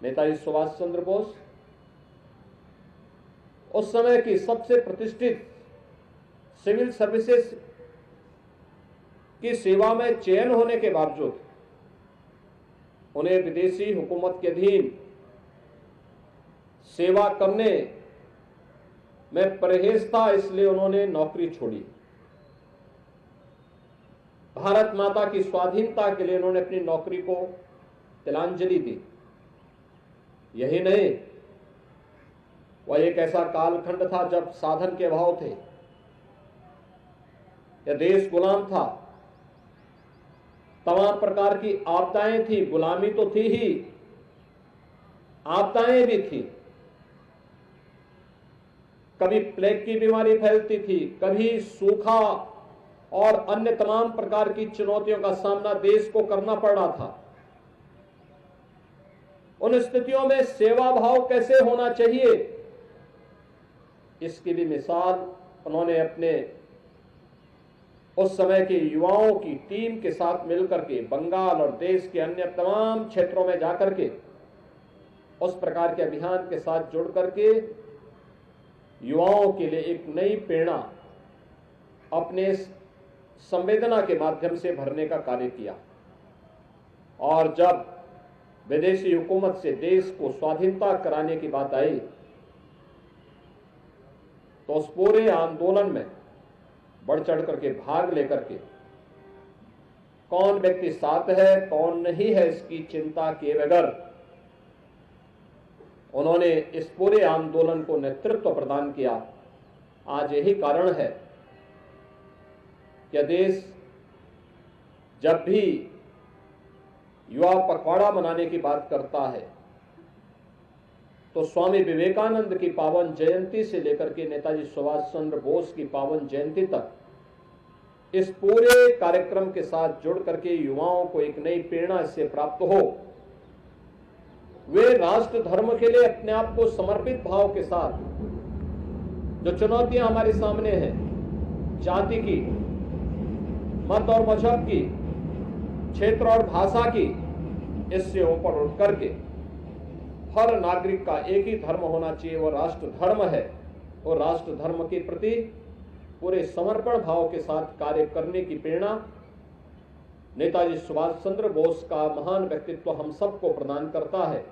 नेताजी सुभाष चंद्र बोस उस समय की सबसे प्रतिष्ठित सिविल सर्विसेज की सेवा में चयन होने के बावजूद उन्हें विदेशी हुकूमत के अधीन सेवा करने में परहेज था, इसलिए उन्होंने नौकरी छोड़ी। भारत माता की स्वाधीनता के लिए उन्होंने अपनी नौकरी को तिलांजलि दी। यही नहीं, वह एक ऐसा कालखंड था जब साधन के अभाव थे, यह देश गुलाम था, तमाम प्रकार की आपदाएं थी, गुलामी तो थी ही, आपदाएं भी थी। कभी प्लेग की बीमारी फैलती थी, कभी सूखा और अन्य तमाम प्रकार की चुनौतियों का सामना देश को करना पड़ रहा था। उन स्थितियों में सेवा भाव कैसे होना चाहिए, इसकी भी मिसाल उन्होंने अपने उस समय के युवाओं की टीम के साथ मिलकर के बंगाल और देश के अन्य तमाम क्षेत्रों में जाकर के उस प्रकार के अभियान के साथ जुड़ करके युवाओं के लिए एक नई प्रेरणा अपने संवेदना के माध्यम से भरने का कार्य किया। और जब विदेशी हुकूमत से देश को स्वाधीनता कराने की बात आई तो उस पूरे आंदोलन में बढ़ चढ़ करके भाग लेकर के कौन व्यक्ति साथ है कौन नहीं है इसकी चिंता किए बगैर उन्होंने इस पूरे आंदोलन को नेतृत्व प्रदान किया। आज यही कारण है कि देश जब भी युवा पखवाड़ा मनाने की बात करता है तो स्वामी विवेकानंद की पावन जयंती से लेकर के नेताजी सुभाष चंद्र बोस की पावन जयंती तक इस पूरे कार्यक्रम के साथ जुड़ करके युवाओं को एक नई प्रेरणा इससे प्राप्त हो, वे राष्ट्र धर्म के लिए अपने आप को समर्पित भाव के साथ जो चुनौतियां हमारे सामने हैं, जाति की, मत और मजहब की, क्षेत्र और भाषा की, इससे ऊपर उठ करके हर नागरिक का एक ही धर्म होना चाहिए, वो राष्ट्र धर्म है। और राष्ट्र धर्म के प्रति पूरे समर्पण भाव के साथ कार्य करने की प्रेरणा नेताजी सुभाष चंद्र बोस का महान व्यक्तित्व हम सबको प्रदान करता है।